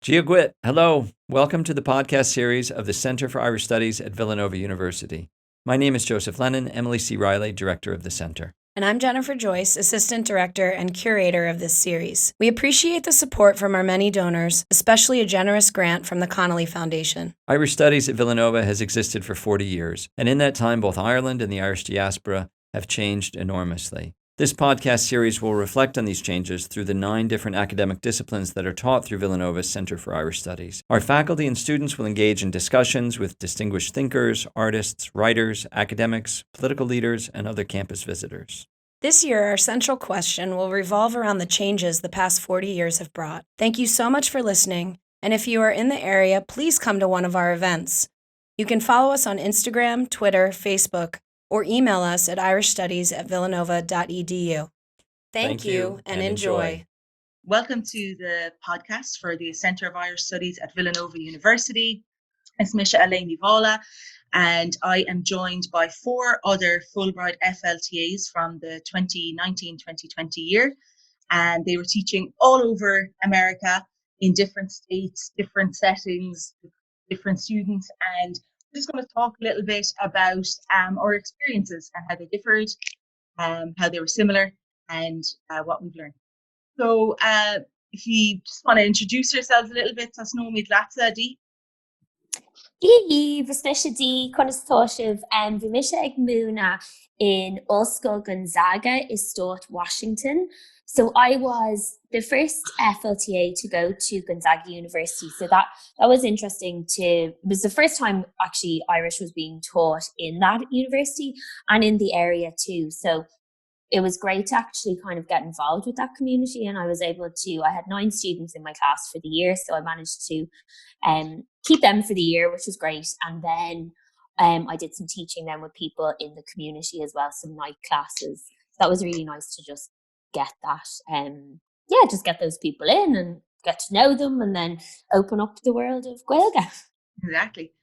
Giaguit, hello. Welcome to the podcast series of the Center for Irish Studies at Villanova University. My name is Joseph Lennon, Emily C. Riley, Director of the Center. And I'm Jennifer Joyce, Assistant Director and Curator of this series. We appreciate the support from our many donors, especially a generous grant from the Connolly Foundation. Irish Studies at Villanova has existed for 40 years, and in that time, both Ireland and the Irish diaspora have changed enormously. This podcast series will reflect on these changes through the 9 different academic disciplines that are taught through Villanova's Center for Irish Studies. Our faculty and students will engage in discussions with distinguished thinkers, artists, writers, academics, political leaders, and other campus visitors. This year, our central question will revolve around the changes the past 40 years have brought. Thank you so much for listening, and if you are in the area, please come to one of our events. You can follow us on Instagram, Twitter, Facebook, or email us at irishstudies@villanova.edu. Thank you and enjoy. Welcome to the podcast for the Center of Irish Studies at Villanova University. It's Misha Alene O'Malley, and I am joined by 4 other Fulbright FLTAs from the 2019-2020 year. And they were teaching all over America in different states, different settings, different students. And we're just going to talk a little bit about our experiences and how they differed, how they were similar, and what we've learned. So if you just want to introduce yourselves a little bit, tas nóid Latsa Dee. Dí Vismisha Dee Conastóisih Vimisha ag Múna in Osco Gonzaga is Stott, Washington. So I was the first FLTA to go to Gonzaga University. So that was interesting it was the first time actually Irish was being taught in that university and in the area too. So it was great to actually kind of get involved with that community, and I was able to, I had 9 students in my class for the year, so I managed to keep them for the year, which was great. And then I did some teaching then with people in the community as well, some night classes. So that was really nice to just get that, just get those people in and get to know them and then open up the world of Gaeilge. Exactly.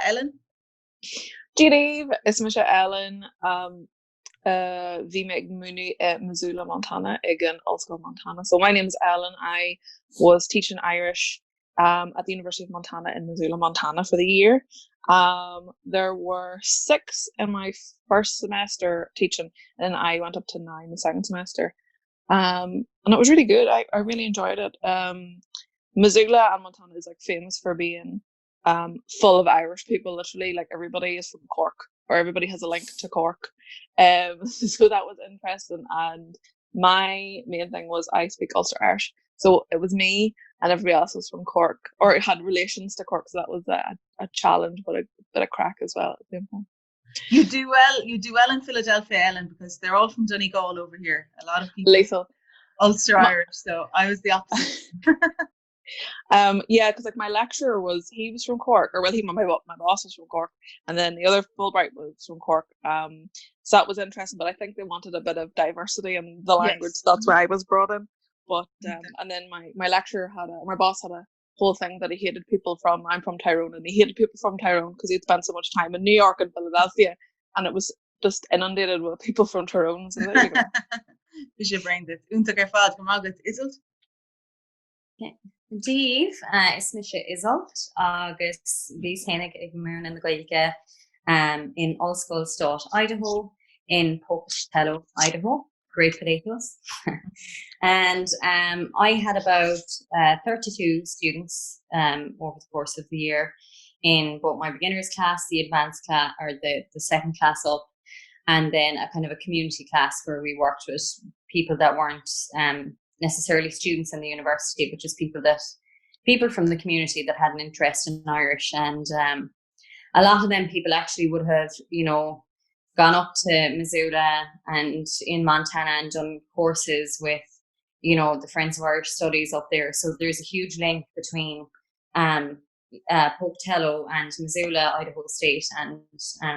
Ellen? Dave, it's Misha Ellen. Vime Muni at Missoula, Montana, again, also Montana. So my name is Ellen. I was teaching Irish at the University of Montana in Missoula, Montana for the year. There were 6 in my first semester teaching, and I went up to 9 the second semester. And it was really good. I really enjoyed it. Missoula and Montana is like famous for being full of Irish people, literally. Like everybody is from Cork, or everybody has a link to Cork. So that was interesting. And my main thing was I speak Ulster Irish. So it was me and everybody else was from Cork, or it had relations to Cork. So that was a challenge, but a bit of crack as well at the same time. You do well in Philadelphia, Ellen, because they're all from Donegal over here. A lot of people Lethal. Ulster Irish, so I was the opposite. Because like my lecturer he was from Cork, or well, my boss was from Cork, and then the other Fulbright was from Cork. So that was interesting, but I think they wanted a bit of diversity in the language. Yes. That's where I was brought in. But and then my lecturer my boss had a whole thing that he hated people from. I'm from Tyrone, and he hated people from Tyrone because he'd spent so much time in New York and Philadelphia, and it was just inundated with people from Tyrone. So there you go. You should bring this. Untaker fad from August Iseult. Dave, is Misha Iseult agus Vís Hennig ag Múna in the Gaeilge in Osco Stott, Idaho, in Pocatello, Idaho. Great potatoes. And I had about 32 students over the course of the year in both my beginners class, the advanced class, or the second class up, and then a kind of a community class where we worked with people that weren't necessarily students in the university, but just people from the community that had an interest in Irish. And a lot of them people actually would have, gone up to Missoula and in Montana and done courses with, the Friends of Irish Studies up there. So there's a huge link between Pocatello and Missoula, Idaho State, and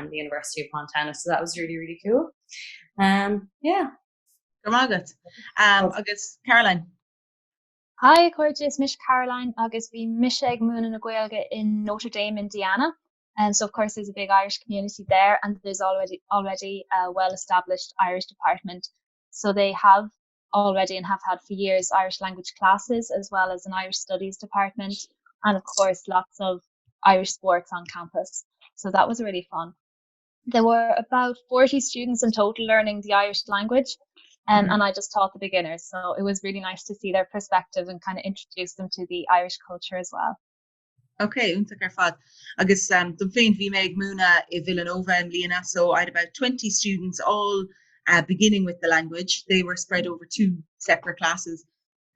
the University of Montana. So that was really, really cool. Agus Caroline. Hi, Cordes, Miss Caroline, Agus vi Misha ag Múna na Gaeilge in Notre Dame, Indiana. And so of course there's a big Irish community there, and there's already a well-established Irish department. So they have already and have had for years Irish language classes, as well as an Irish studies department, and of course lots of Irish sports on campus. So that was really fun. There were about 40 students in total learning the Irish language, and I just taught the beginners. So it was really nice to see their perspective and kind of introduce them to the Irish culture as well. Okay, unta gur fad. Agus dom féin bhí méid múna I Villanova and Líana, so I had about 20 students all beginning with the language. They were spread over 2 separate classes,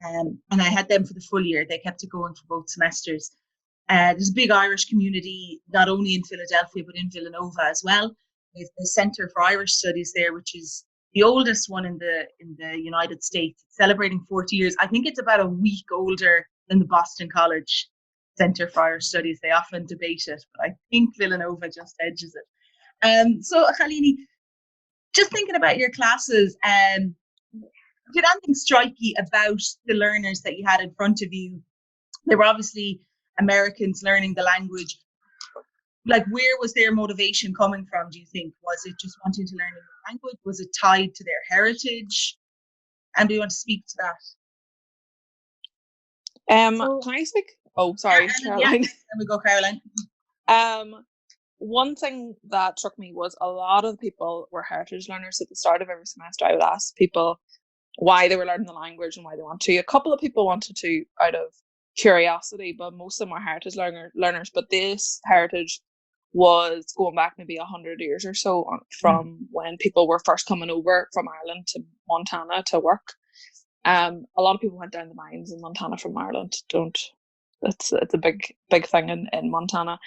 and I had them for the full year. They kept it going for both semesters. There's a big Irish community, not only in Philadelphia, but in Villanova as well. There's the Center for Irish Studies there, which is the oldest one in the United States. It's celebrating 40 years. I think it's about a week older than the Boston College Center for Irish Studies. They often debate it, but I think Villanova just edges it. So, Alene, just thinking about your classes, did anything strike you about the learners that you had in front of you? They were obviously Americans learning the language. Like, where was their motivation coming from, do you think? Was it just wanting to learn a new language? Was it tied to their heritage? And do you want to speak to that? Can I speak? Oh, sorry, Caroline. There we go, Caroline. One thing that struck me was a lot of people were heritage learners. At the start of every semester, I would ask people why they were learning the language and why they want to. A couple of people wanted to out of curiosity, but most of them were heritage learners. But this heritage was going back maybe 100 years or so from when people were first coming over from Ireland to Montana to work. A lot of people went down the mines in Montana from Ireland. It's a big thing in Montana.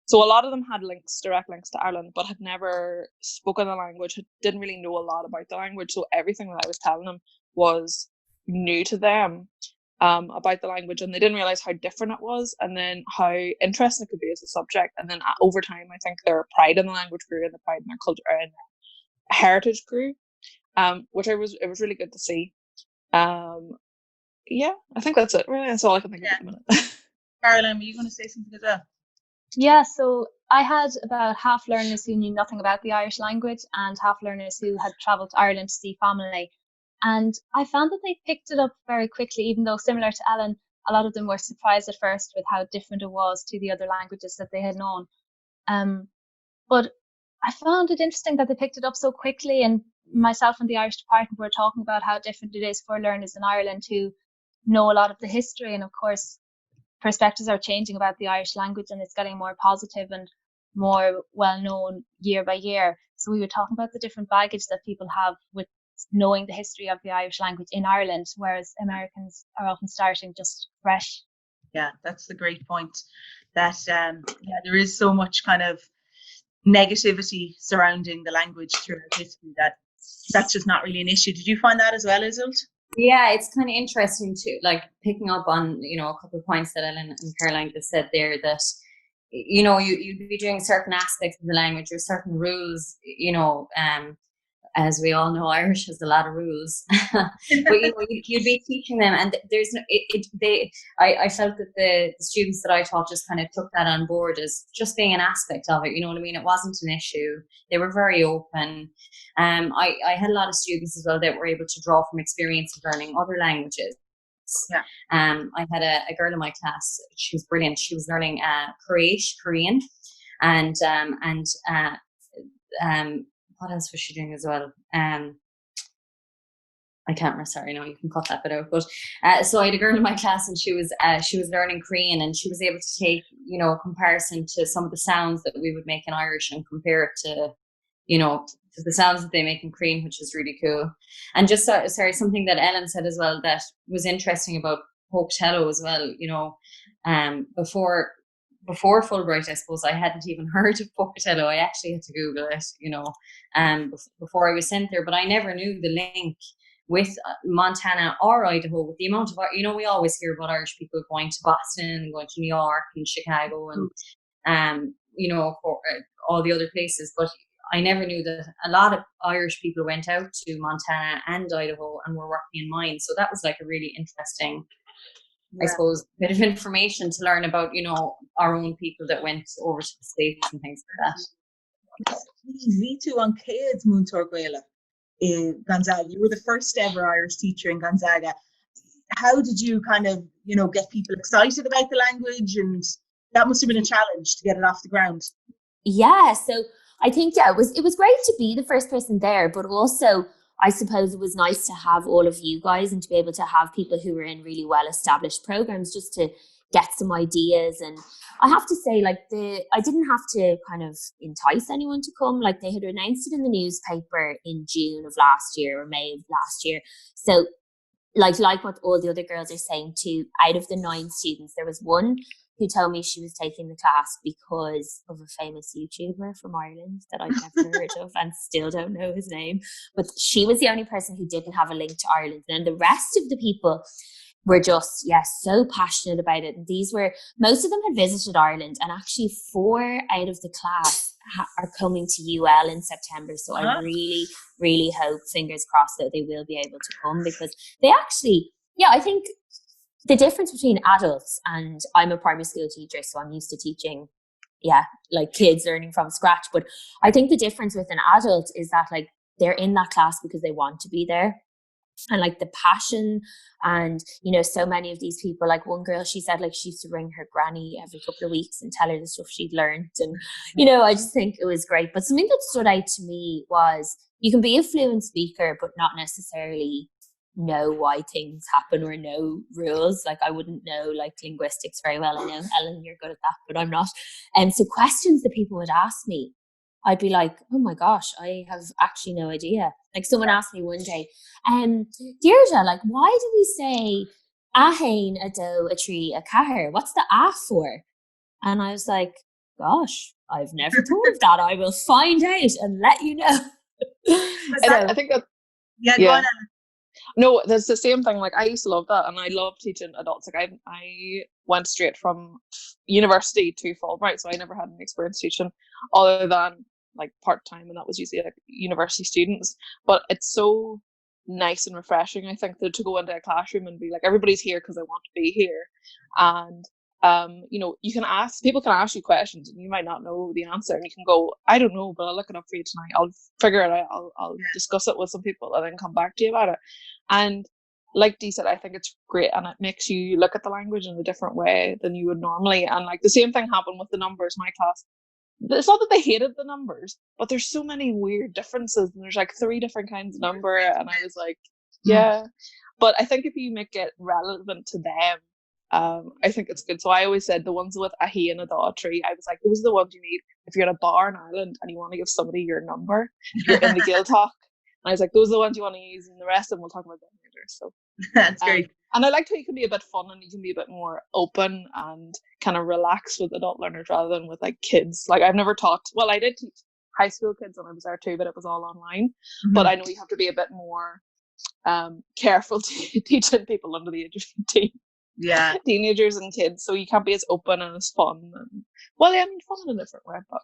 So a lot of them had direct links to Ireland, but had never spoken the language, didn't really know a lot about the language. So everything that I was telling them was new to them about the language, and they didn't realize how different it was, and then how interesting it could be as a subject. And then over time, I think their pride in the language grew, and the pride in their culture and heritage grew, which it was really good to see. Yeah, I think that's it. Really, that's all I can think of at the minute. Caroline, were you going to say something as well? Yeah, so I had about half learners who knew nothing about the Irish language and half learners who had travelled to Ireland to see family. And I found that they picked it up very quickly, even though similar to Ellen, a lot of them were surprised at first with how different it was to the other languages that they had known. But I found it interesting that they picked it up so quickly, and myself and the Irish department were talking about how different it is for learners in Ireland who know a lot of the history, and of course perspectives are changing about the Irish language, and it's getting more positive and more well known year by year. So we were talking about the different baggage that people have with knowing the history of the Irish language in Ireland, whereas Americans are often starting just fresh. Yeah, that's the great point. That there is so much kind of negativity surrounding the language throughout history that's just not really an issue. Did you find that as well, Iseult? Yeah, it's kind of interesting too, like picking up on, a couple of points that Ellen and Caroline just said there, that, you'd be doing certain aspects of the language or certain rules, as we all know, Irish has a lot of rules, but you'd be teaching them, and there's no, I felt that the students that I taught just kind of took that on board as just being an aspect of it. You know what I mean? It wasn't an issue. They were very open. I had a lot of students as well that were able to draw from experience of learning other languages. Yeah. I had a girl in my class. She was brilliant. She was learning Korean, and what else was she doing as well? I can't remember. Sorry, no, you can cut that bit out. But so I had a girl in my class, and she was learning Korean, and she was able to take a comparison to some of the sounds that we would make in Irish and compare it to to the sounds that they make in Korean, which is really cool. And just something that Ellen said as well that was interesting about Pocatello as well. Before Fulbright, I suppose I hadn't even heard of Pocatello. I actually had to Google it, before I was sent there. But I never knew the link with Montana or Idaho, with the amount of, we always hear about Irish people going to Boston, going to New York and Chicago and, all the other places. But I never knew that a lot of Irish people went out to Montana and Idaho and were working in mines. So that was like a really interesting, I suppose, bit of information to learn about, our own people that went over to the States and things like that. Me too on Kids Moontor Gwela. in Gonzaga. You were the first ever Irish teacher in Gonzaga. How did you kind of, get people excited about the language? And that must have been a challenge to get it off the ground. Yeah, so I think, it was great to be the first person there, but also I suppose it was nice to have all of you guys and to be able to have people who were in really well-established programs just to get some ideas. And I have to say, I didn't have to kind of entice anyone to come. Like, they had announced it in the newspaper in June of last year or May of last year. So like what all the other girls are saying too, out of the 9 students, there was one who told me she was taking the class because of a famous YouTuber from Ireland that I've never heard of and still don't know his name. But she was the only person who didn't have a link to Ireland. And the rest of the people were just, so passionate about it. And most of them had visited Ireland, and actually 4 out of the class are coming to UL in September. So I really, really hope, fingers crossed, that they will be able to come, because they actually, I think the difference between adults, and I'm a primary school teacher, so I'm used to teaching, like kids learning from scratch. But I think the difference with an adult is that they're in that class because they want to be there. And the passion, and so many of these people, like one girl, she said she used to ring her granny every couple of weeks and tell her the stuff she'd learned. And I just think it was great. But something that stood out to me was, you can be a fluent speaker but not necessarily know why things happen or know rules. I wouldn't know linguistics very well. I know, Ellen, you're good at that, but I'm not. And so questions that people would ask me, I'd be like, oh my gosh, I have actually no idea. Someone asked me one day, Deirdre, why do we say a hain, a doe, a tree, a caher? What's the a for? And I was like, gosh, I've never thought of that. I will find out and let you know. I think that, go on. No, that's the same thing. I used to love that, and I love teaching adults. I went straight from university to Fulbright, so I never had any experience teaching other than part-time, and that was usually university students. But it's so nice and refreshing, I think, to go into a classroom and be like, everybody's here because I want to be here. And people can ask you questions and you might not know the answer, and you can go, I don't know, but I'll look it up for you tonight. I'll figure it out. I'll discuss it with some people and then come back to you about it. And like Dee said, I think it's great, and it makes you look at the language in a different way than you would normally. And the same thing happened with the numbers. My class, it's not that they hated the numbers, but there's so many weird differences, and there's 3 different kinds of number, and I was like, but I think if you make it relevant to them, I think it's good. So I always said the ones with a he and a daw tree, I was like, those are the ones you need if you're in a bar in Ireland and you want to give somebody your number, you're in the Guild Talk. And I was like, those are the ones you want to use, and the rest of them we'll talk about them later. So that's great. And I liked how you can be a bit fun and you can be a bit more open and kind of relaxed with adult learners rather than with kids. I've never taught, I did teach high school kids when I was there too, but it was all online. Mm-hmm. But I know you have to be a bit more careful teaching people under the age of 15. Yeah. Teenagers and kids, so you can't be as open and as fun. And, fun in a different way. But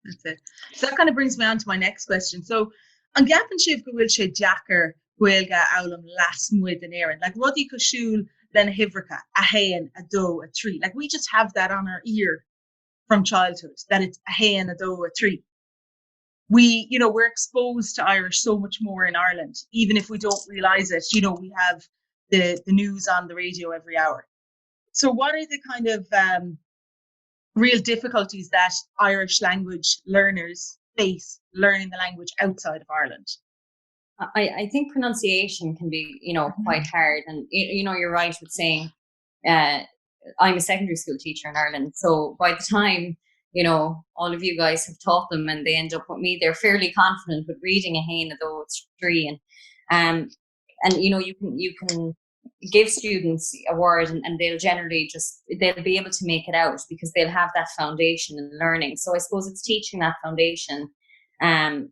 that's it. So that kind of brings me on to my next question. So, an gapan sibh go bhfuil sé deacair Gaeilge Aulam lasmuid an éireann. Rudí go siúil len hivracha, a hain, a doe, a tree. We just have that on our ear from childhood, that it's a hain, a doe, a tree. We're exposed to Irish so much more in Ireland, even if we don't realise it. We have the news on the radio every hour. So what are the kind of real difficulties that Irish language learners face learning the language outside of Ireland? I think pronunciation can be, quite hard. And, you're right with saying, I'm a secondary school teacher in Ireland. So by the time, all of you guys have taught them and they end up with me, they're fairly confident with reading a hain, a doe, a tree. And you can give students a word and they'll generally they'll be able to make it out because they'll have that foundation in learning. So I suppose it's teaching that foundation,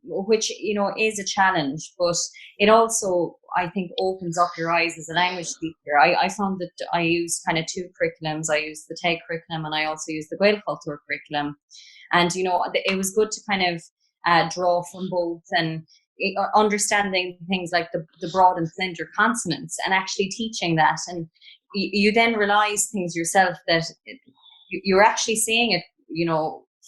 which, is a challenge, but it also, I think, opens up your eyes as a language teacher. I found that I used kind of 2 curriculums. I used the TEG curriculum and I also used the Gael Culture curriculum. And, it was good to kind of draw from both and understanding things like the broad and slender consonants and actually teaching that. And you then realize things yourself that you're actually saying it,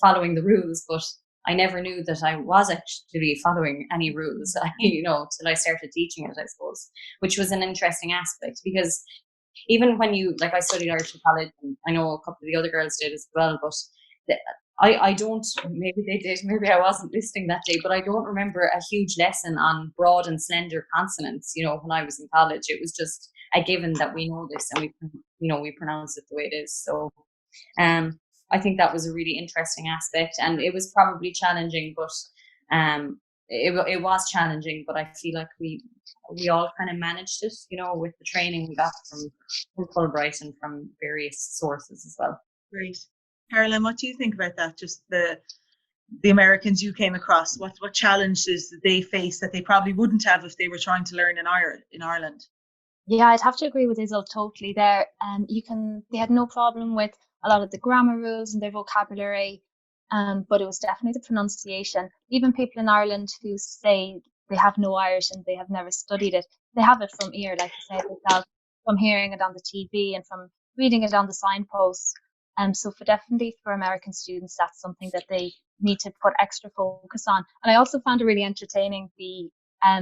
following the rules, but I never knew that I was actually following any rules, till I started teaching it, I suppose, which was an interesting aspect, because even when I studied Irish in college, and I know a couple of the other girls did as well, but I don't, maybe they did, maybe I wasn't listening that day, but I don't remember a huge lesson on broad and slender consonants, when I was in college. It was just a given that we know this, and we pronounce it the way it is. So I think that was a really interesting aspect, and it was probably challenging, but it was challenging, but I feel like we all kind of managed it, with the training we got from Fulbright and from various sources as well. Great. Caroline, what do you think about that? Just the Americans you came across, what challenges did they face that they probably wouldn't have if they were trying to learn in Ireland? Yeah, I'd have to agree with Iseult totally there. They had no problem with a lot of the grammar rules and their vocabulary, but it was definitely the pronunciation. Even people in Ireland who say they have no Irish and they have never studied it, they have it from ear, like you said yourself, from hearing it on the TV and from reading it on the signposts. So definitely for American students, that's something that they need to put extra focus on. And I also found it really entertaining, the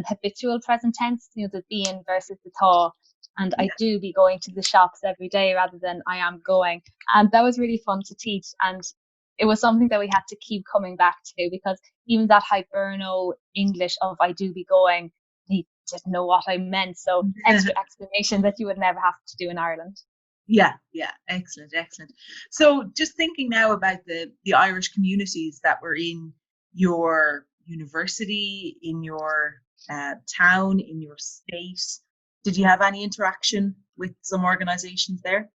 habitual present tense, the being versus the tá. And I do be going to the shops every day rather than I am going. And that was really fun to teach. And it was something that we had to keep coming back to, because even that Hiberno English of I do be going, he didn't know what I meant. So extra explanation that you would never have to do in Ireland. Yeah, excellent. So just thinking now about the Irish communities that were in your university, in your town, in your state, did you have any interaction with some organizations there?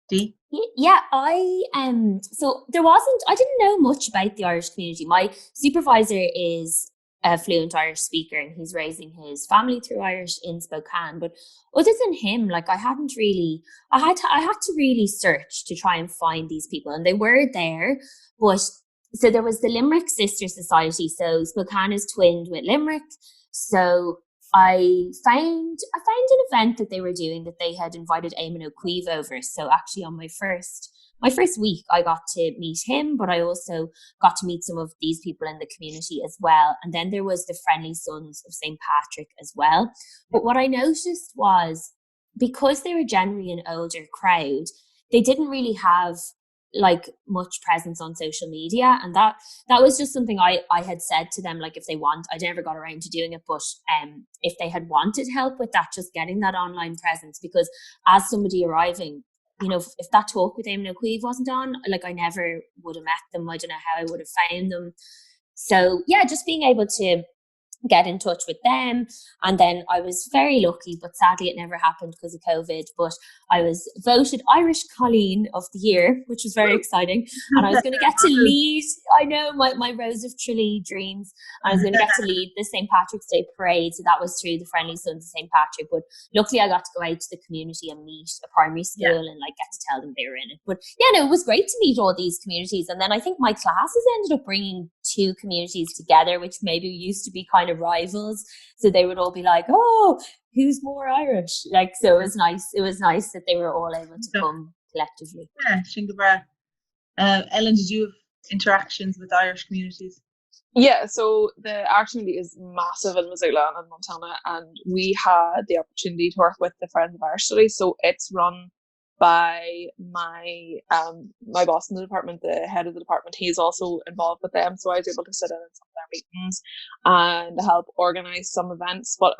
Dee? Yeah, so I didn't know much about the Irish community. My supervisor is a fluent Irish speaker, and he's raising his family through Irish in Spokane. But other than him, I had to really search to try and find these people, and they were there. But so there was the Limerick Sister Society. So Spokane is twinned with Limerick. So I found an event that they were doing, that they had invited Alene O'Connor over. So actually on my first week, I got to meet him, but I also got to meet some of these people in the community as well. And then there was the Friendly Sons of St. Patrick as well. But what I noticed was, because they were generally an older crowd, they didn't really have much presence on social media, and that was just something I had said to them, if they want, I never got around to doing it, but if they had wanted help with that, just getting that online presence, because as somebody arriving, if that talk with Eamon O'Queeve wasn't on, I never would have met them. I don't know how I would have found them. So yeah, just being able to get in touch with them. And then I was very lucky, but sadly it never happened because of COVID, but I was voted Irish Colleen of the Year, which was very exciting. And I was going to get to lead, I know, my Rose of Tralee dreams. I was going to get to lead the St. Patrick's Day parade. So that was through the Friendly Sons of St. Patrick. But luckily I got to go out to the community and meet a primary school and get to tell them they were in it. But yeah, no, it was great to meet all these communities. And then I think my classes ended up bringing two communities together, which maybe used to be kind of rivals. So they would all be like, oh, who's more Irish? So it was nice that they were all able to come collectively. Yeah, Shingebra. Ellen, did you have interactions with Irish communities? Yeah, so the Irish community is massive in Missoula and in Montana, and we had the opportunity to work with the Friends of Irish Studies. So it's run by my boss in the department, the head of the department. He's also involved with them, so I was able to sit in some of their meetings and help organize some events. But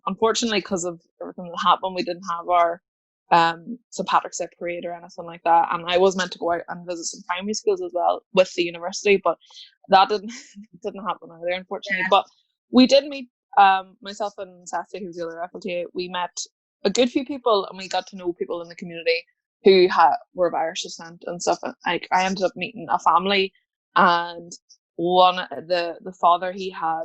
unfortunately, because of everything that happened, we didn't have our St. Patrick's Day parade or anything like that. And I was meant to go out and visit some primary schools as well with the university, but that didn't happen either, unfortunately. But we did meet, myself and Sassy, who's the other FLTA, we met a good few people, and we got to know people in the community who were of Irish descent and stuff. I ended up meeting a family, and the father, he had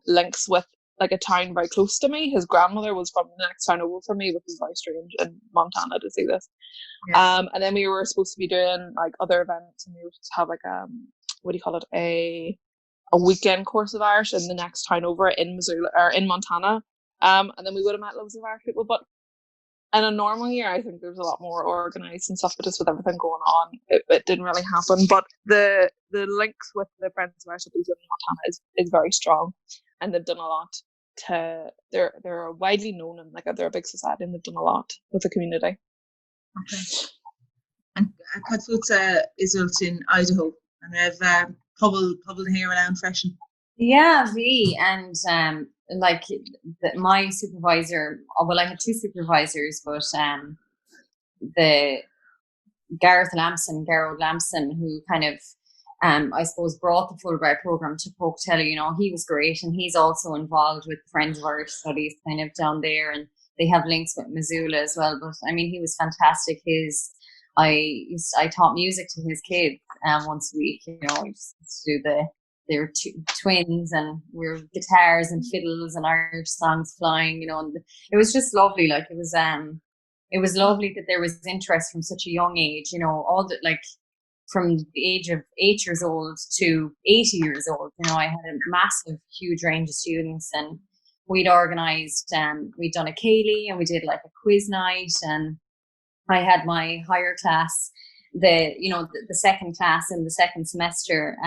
links with a town very close to me. His grandmother was from the next town over from me, which is very strange in Montana to see this. And then we were supposed to be doing other events, and we were supposed to have what do you call it, a weekend course of Irish in the next town over in Missoula or in Montana. And then we would have met loads of Irish people, but in a normal year, I think there's a lot more organised and stuff, but just with everything going on, it didn't really happen. But the links with the Friends of Irish Studies in Montana is very strong, and they've done a lot they're widely known, and like they're a big society, and they've done a lot with the community. Okay. And Cad FLTA Iseult in Idaho, and I've pobble here around freshen. Yeah, we and like my supervisor. Well, I had two supervisors, but the Gerald Lamson, who kind of I suppose brought the Fulbright program to Pocatello. You know, he was great, and he's also involved with Friends of Irish Studies kind of down there, and they have links with Missoula as well. But I mean, he was fantastic. I taught music to his kids once a week. You know, I just used to do they were twins, and we were guitars and fiddles and Irish songs flying. You know, and it was just lovely. Like it was lovely that there was interest from such a young age. You know, all the like from the age of 8 years old to 80 years old. You know, I had a massive, huge range of students, and we'd organised. We'd done a Ceilidh, and we did like a quiz night, and I had my higher class, the second class in the second semester,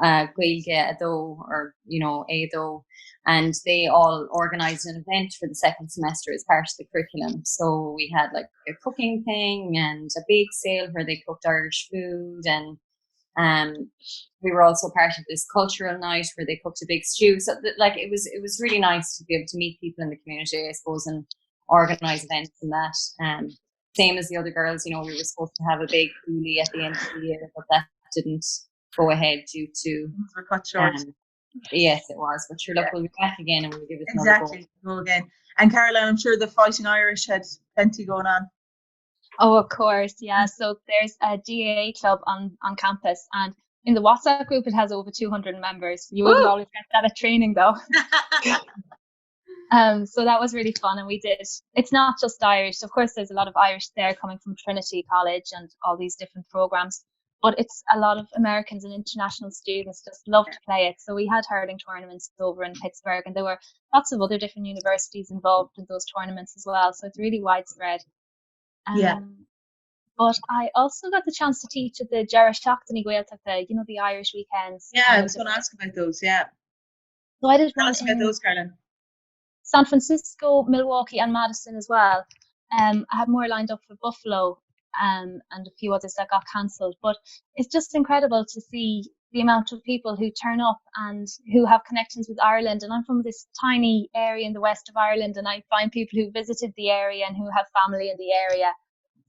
Gaeilge Ado, or Ado, and they all organised an event for the second semester as part of the curriculum. So we had like a cooking thing and a bake sale where they cooked Irish food, and we were also part of this cultural night where they cooked a big stew. So like it was really nice to be able to meet people in the community, I suppose, and organise events and that. Same as the other girls, you know, we were supposed to have a big coulee at the end of the year, but that didn't go ahead due to we're cut short. Yes, it was. But sure, look, we'll be back again, and we'll give it exactly another go again. And Caroline, I'm sure the Fighting Irish had plenty going on. Oh, of course, yeah. So there's a GAA club on campus, and in the WhatsApp group it has over 200 members. You wouldn't always get that at training, though. So that was really fun, and we did. It's not just Irish, of course. There's a lot of Irish there coming from Trinity College and all these different programs, but it's a lot of Americans and international students just love to play it. So we had hurling tournaments over in Pittsburgh, and there were lots of other different universities involved in those tournaments as well. So it's really widespread. But I also got the chance to teach at the Jarrah Seachtaine Gaeltachta, you know, the Irish weekends. Yeah, I was going to ask about those. Yeah. So I did Tell us about those, Caroline. San Francisco, Milwaukee, and Madison as well. I had more lined up for Buffalo, and a few others that got cancelled. But it's just incredible to see the amount of people who turn up and who have connections with Ireland. And I'm from this tiny area in the west of Ireland, and I find people who visited the area and who have family in the area.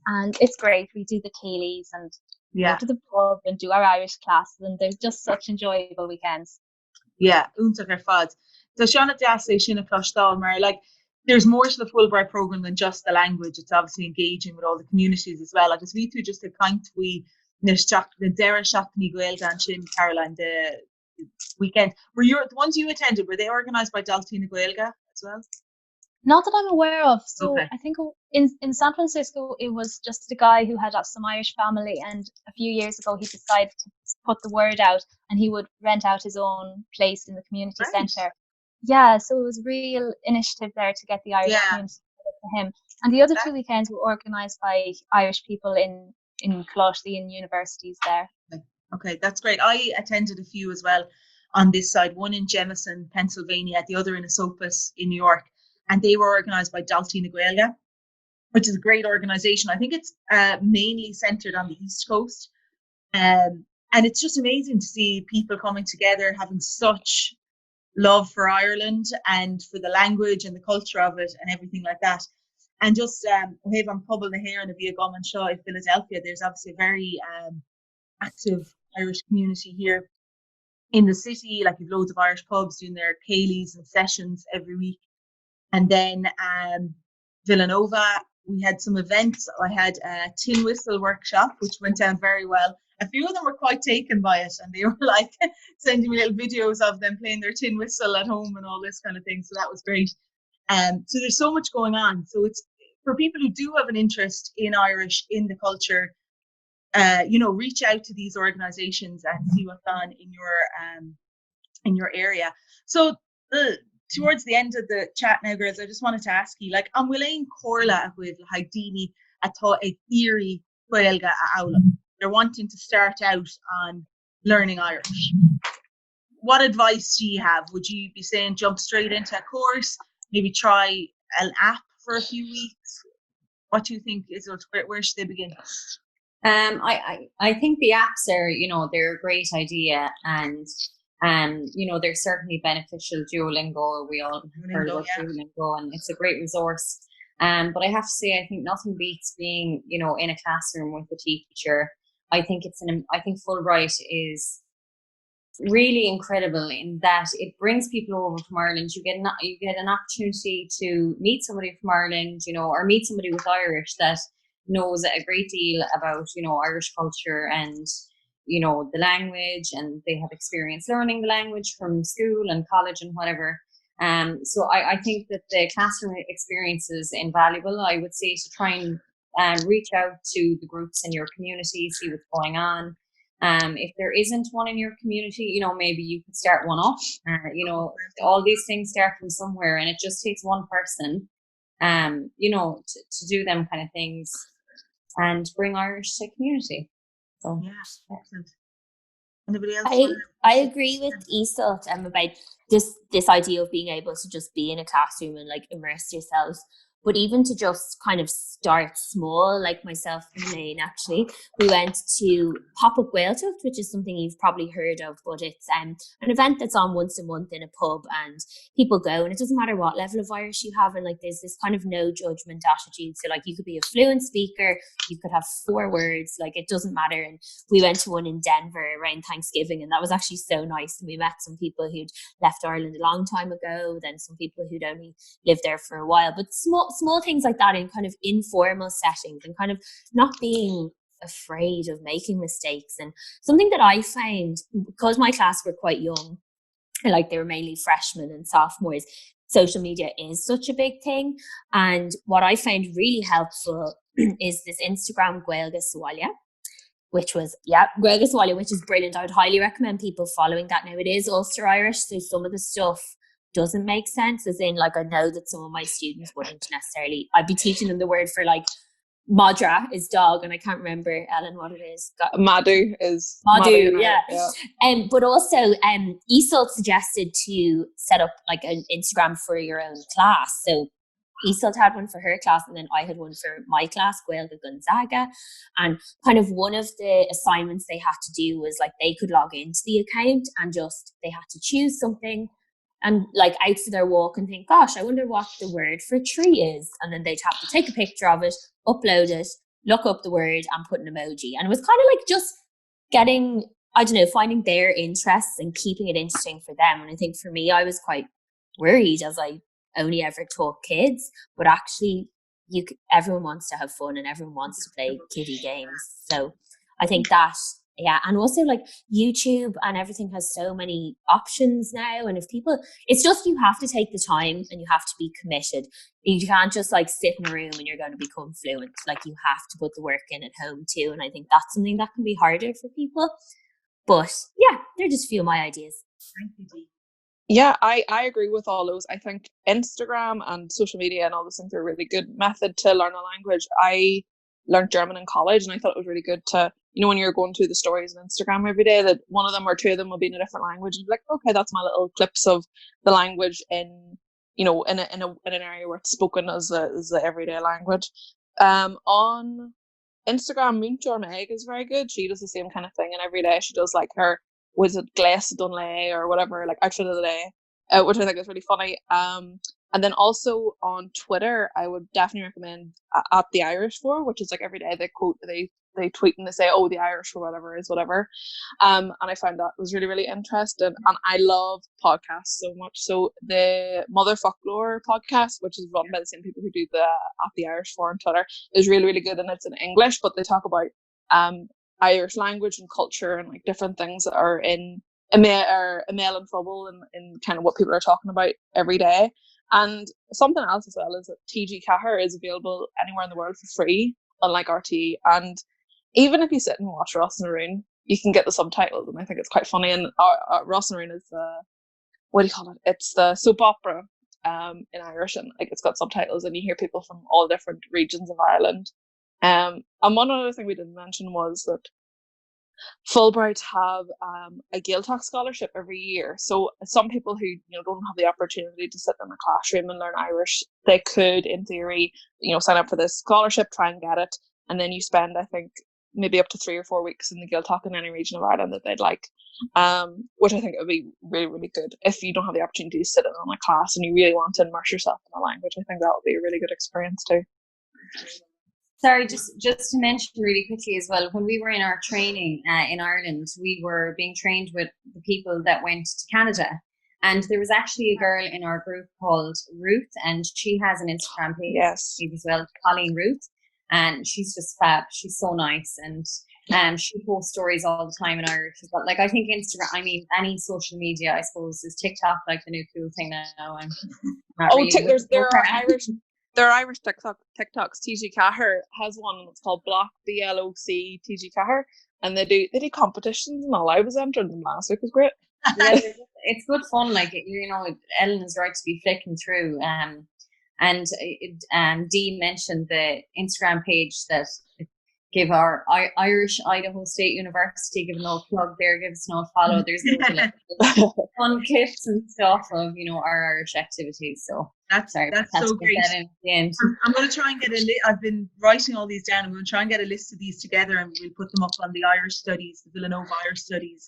And it's great. We do the Ceilidhs and go to the pub and do our Irish classes, and there's just such enjoyable weekends. Yeah, úntaach ar fad. So Seanna Deasa Shinna Clostal, Mary, like there's more to the Fulbright program than just the language. It's obviously engaging with all the communities as well. I guess we too just a kind we the Jarrah Seachtaine Gaeltachta Shin, Caroline, the weekend. Were the ones you attended, were they organised by Daltaine Gaeilge as well? Not that I'm aware of. So okay. I think in San Francisco, it was just a guy who had some Irish family, and a few years ago he decided to put the word out, and he would rent out his own place in the community centre. Yeah, so it was a real initiative there to get the Irish community for him. And the other 2 weekends were organised by Irish people in Closhy universities there. Okay, that's great. I attended a few as well on this side, one in Jemison, Pennsylvania, the other in Esopus in New York. And they were organised by Daltaine Gaeilge, which is a great organisation. I think it's mainly centred on the East Coast. And it's just amazing to see people coming together, having such love for Ireland and for the language and the culture of it and everything like that. And just we have on Pobble na Hair and the Via Goman Shaw in Philadelphia. There's obviously a very active Irish community here in the city. Like you've loads of Irish pubs doing their Ceilidhs and sessions every week. And then Villanova, we had some events. I had a tin whistle workshop, which went down very well. A few of them were quite taken by it, and they were like sending me little videos of them playing their tin whistle at home and all this kind of thing. So that was great. So there's so much going on. So it's for people who do have an interest in Irish, in the culture, reach out to these organizations and see what's on in your area. So towards the end of the chat now, girls, I just wanted to ask you, like, an bhfuil córla a bhuiil haidini atá ag iarraidh Gaeilge a Amhlaidh. They're wanting to start out on learning Irish. What advice do you have? Would you be saying jump straight into a course, maybe try an app for a few weeks? What do you think, Iseult? Where should they begin? I think the apps are, they're a great idea, and they're certainly beneficial. Duolingo, we all heard about Duolingo, and it's a great resource. But I have to say, I think nothing beats being, in a classroom with a teacher. I think Fulbright is really incredible in that it brings people over from Ireland. You get an opportunity to meet somebody from Ireland, or meet somebody with Irish that knows a great deal about, Irish culture and, the language, and they have experience learning the language from school and college and whatever. So I think that the classroom experience is invaluable. I would say to try and reach out to the groups in your community, see what's going on. If there isn't one in your community, maybe you could start one up. All these things start from somewhere, and it just takes one person, to do them kind of things and bring Irish to community. So yeah, excellent. Anybody else? I agree with Iseult about this idea of being able to just be in a classroom and like immerse yourselves. But even to just kind of start small, like myself and Alene, actually, we went to Pop-Up Gaeltacht, which is something you've probably heard of, but it's an event that's on once a month in a pub, and people go, and it doesn't matter what level of Irish you have, and like there's this kind of no judgment attitude. So like you could be a fluent speaker, you could have 4 words, like it doesn't matter. And we went to one in Denver around Thanksgiving, and that was actually so nice. And we met some people who'd left Ireland a long time ago, then some people who'd only lived there for a while, but small things like that in kind of informal settings, and kind of not being afraid of making mistakes. And something that I found, because my class were quite young, like they were mainly freshmen and sophomores, social media is such a big thing. And what I found really helpful is this Instagram Gaeilge Sáile, which was, Gaeilge Sáile, which is brilliant. I would highly recommend people following that. Now, it is Ulster Irish, so some of the stuff doesn't make sense, as in, like, I know that some of my students wouldn't necessarily, I'd be teaching them the word for, like, Madra is dog, and I can't remember, Ellen, what it is. Madhu is Madhu, yeah. But also, Iseult suggested to set up like an Instagram for your own class. So Iseult had one for her class, and then I had one for my class, Gaeilge Gonzaga. And kind of one of the assignments they had to do was like they could log into the account and just they had to choose something and like out for their walk and think, gosh, I wonder what the word for tree is. And then they'd have to take a picture of it, upload it, look up the word and put an emoji. And it was kind of like just getting, I don't know, finding their interests and keeping it interesting for them. And I think for me, I was quite worried as I only ever taught kids, but actually everyone wants to have fun and everyone wants to play kiddie games. So I think that, yeah. And also like YouTube and everything has so many options now. And if people, it's just, you have to take the time and you have to be committed. You can't just like sit in a room and you're going to become fluent. Like you have to put the work in at home too. And I think that's something that can be harder for people. But yeah, they're just a few of my ideas. Thank you, Dee. Yeah, I agree with all those. I think Instagram and social media and all those things are a really good method to learn a language. I learned German in college and I thought it was really good to, you know, when you're going through the stories on Instagram every day, that one of them or two of them will be in a different language and be like, okay, that's my little clips of the language in, you know, in an area where it's spoken as the everyday language. On Instagram, Muintir Meg is very good. She does the same kind of thing, and every day she does like her was it Glass Dunlay or whatever, like outfit of the day, which I think is really funny. And then also on Twitter, I would definitely recommend at the Irish For, which is like every day they tweet and they say, oh, the Irish For whatever is whatever. And I found that was really, really interesting. And I love podcasts so much. So the Mother Folklore podcast, which is run by the same people who do the at the Irish For on Twitter, is really, really good. And it's in English, but they talk about Irish language and culture and like different things that are in Email and Trouble and kind of what people are talking about every day. And something else as well is that TG Cahir is available anywhere in the world for free, unlike RT. And even if you sit and watch Ross and Arun, you can get the subtitles, and I think it's quite funny. And Ross and Arun is what do you call it? It's the soap opera in Irish, and like it's got subtitles, and you hear people from all different regions of Ireland. And one other thing we didn't mention was that Fulbright have a Gaeltacht scholarship every year. So some people who don't have the opportunity to sit in a classroom and learn Irish, they could, in theory, sign up for this scholarship, try and get it, and then you spend, I think, maybe up to 3 or 4 weeks in the Gaeltacht in any region of Ireland that they'd like, which I think would be really, really good. If you don't have the opportunity to sit in on a class and you really want to immerse yourself in the language, I think that would be a really good experience too. Sorry, just to mention really quickly as well, when we were in our training in Ireland, we were being trained with the people that went to Canada. And there was actually a girl in our group called Ruth, and she has an Instagram page as well, Colleen Ruth. And she's just fab. She's so nice. And she posts stories all the time in Irish. But like, I think Instagram, any social media, I suppose, is TikTok like the new cool thing now. I'm not there are Irish TikToks. TG Cahir has one, and it's called Block BLOC TG Cahir, and they do competitions and all. I was entered them last week. It was great. Yeah, it's good fun. Like, Ellen is right to be flicking through. And Dee mentioned the Instagram page that give our Irish Idaho State University, give a little plug there, give us a follow. There's fun clips and stuff of our Irish activities. So that's so great. I'm going to try and get I've been writing all these down. I'm going to try and get a list of these together, and we'll put them up on the Irish Studies, the Villanova Irish Studies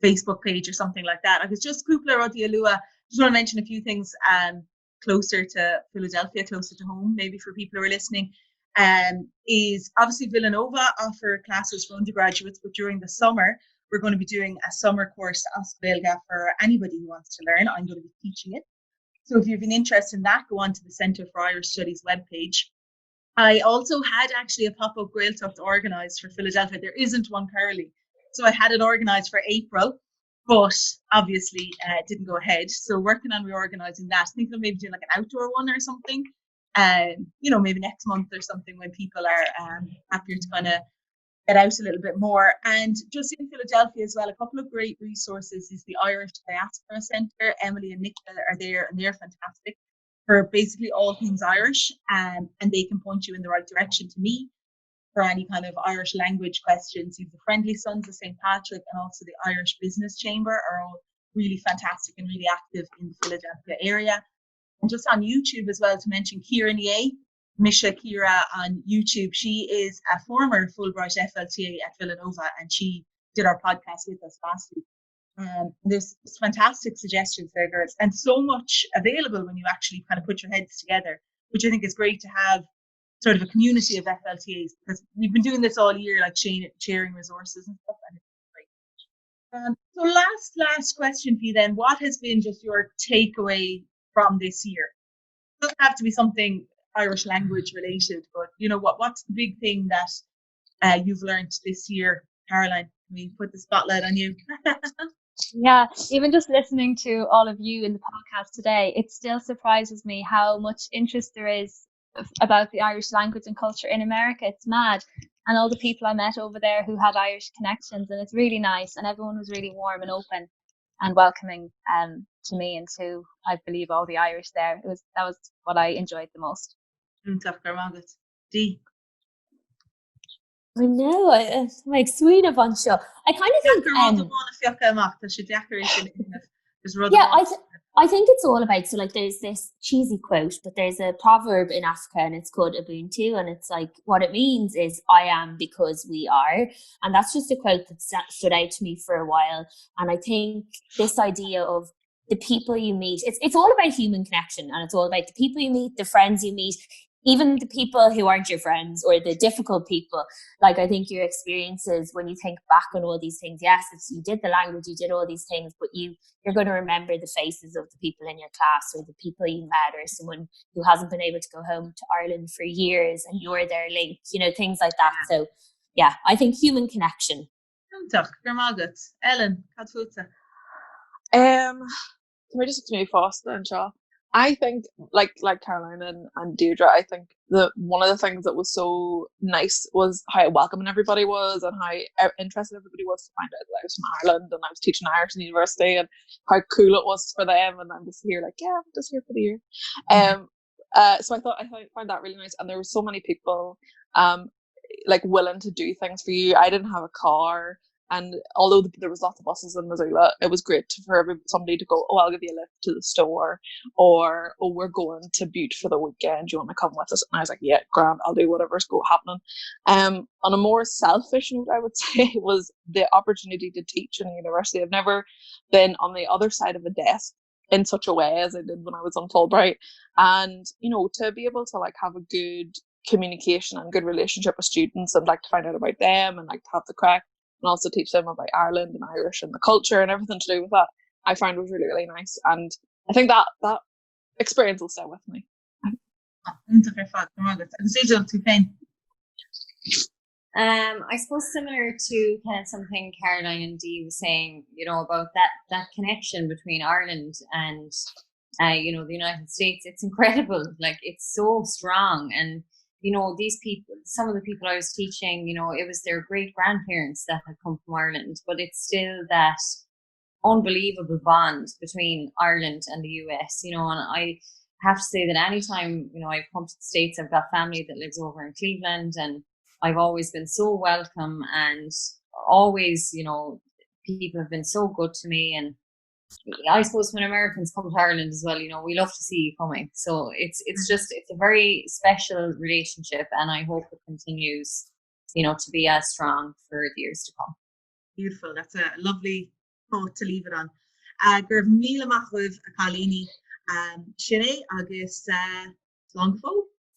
Facebook page or something like that. I was just Kúpla Rudí Alua. Just want to mention a few things closer to Philadelphia, closer to home, maybe for people who are listening. Is obviously Villanova offer classes for undergraduates, but during the summer we're going to be doing a summer course Ask Belga for anybody who wants to learn. I'm going to be teaching it. So if you've been interested in that, go on to the Centre for Irish Studies webpage. I also had actually a pop-up Gaeltacht organised for Philadelphia. There isn't one currently. So I had it organised for April, but obviously it didn't go ahead. So working on reorganising that, thinking of maybe doing like an outdoor one or something. Maybe next month or something when people are happier to kind of get out a little bit more. And just in Philadelphia as well, a couple of great resources is the Irish Diaspora Centre. Emily and Nicola are there, and they're fantastic for basically all things Irish, and they can point you in the right direction to me for any kind of Irish language questions. You've the Friendly Sons of St. Patrick and also the Irish Business Chamber are all really fantastic and really active in the Philadelphia area. And just on YouTube as well, to mention Kira Nye, Misha Kira on YouTube. She is a former Fulbright FLTA at Villanova, and she did our podcast with us last week. There's fantastic suggestions there, girls, and so much available when you actually kind of put your heads together, which I think is great to have sort of a community of FLTAs, because we've been doing this all year, like sharing resources and stuff, and it's great. So last question for you then, what has been just your takeaway from this year? It doesn't have to be something Irish language related, but what's the big thing that you've learned this year? Caroline, we put the spotlight on you. Yeah, even just listening to all of you in the podcast today, it still surprises me how much interest there is about the Irish language and culture in America. It's mad. And all the people I met over there who had Irish connections, and it's really nice, and everyone was really warm and open and welcoming to me and to, I believe, all the Irish there. That was what I enjoyed the most. Dee. I know, I'm like sweet a bunch of. I kind of think I think it's all about, so like there's this cheesy quote, but there's a proverb in Africa and it's called Ubuntu, and it's like, what it means is I am because we are. And that's just a quote that stood out to me for a while. And I think this idea of the people you meet, it's all about human connection, and it's all about the people you meet, the friends you meet, even the people who aren't your friends or the difficult people. Like, I think your experiences, when you think back on all these things, yes, you did the language, you did all these things, but you're going to remember the faces of the people in your class or the people you met, or someone who hasn't been able to go home to Ireland for years and you're their link, things like that. So yeah, I think human connection. Ellen, Can we just move faster and chat? I think, like Caroline and Deirdre, I think one of the things that was so nice was how welcoming everybody was, and how interested everybody was to find out that I was from Ireland and I was teaching Irish in university, and how cool it was for them. And I'm just here like, yeah, I'm just here for the year. So I found that really nice, and there were so many people like willing to do things for you. I didn't have a car, and although there was lots of buses in Missoula, it was great for somebody to go, oh, I'll give you a lift to the store, or, oh, we're going to Butte for the weekend, do you want to come with us? And I was like, yeah, grand, I'll do whatever's happening. On a more selfish note, I would say, was the opportunity to teach in university. I've never been on the other side of a desk in such a way as I did when I was on Fulbright. And, you know, to be able to like have a good communication and good relationship with students, and like to find out about them, and like to have the crack, and also teach them about Ireland and Irish and the culture and everything to do with that, I found was really, really nice. And I think that experience will stay with me. I suppose similar to kind of something Caroline and Dee was saying, you know, about that connection between Ireland and you know, the United States. It's incredible. Like, it's so strong. And you know, these people, some of the people I was teaching, you know, it was their great grandparents that had come from Ireland, but it's still that unbelievable bond between Ireland and the US, you know. And I have to say that anytime, you know, I've come to the States, I've got family that lives over in Cleveland, and I've always been so welcome, and always, you know, people have been so good to me. And I suppose when Americans come to Ireland as well, you know, we love to see you coming. So it's a very special relationship, and I hope it continues, you know, to be as strong for the years to come. Beautiful. That's a lovely thought to leave it on. Gur míle amach roimh a chalíní sinné agus slán fó.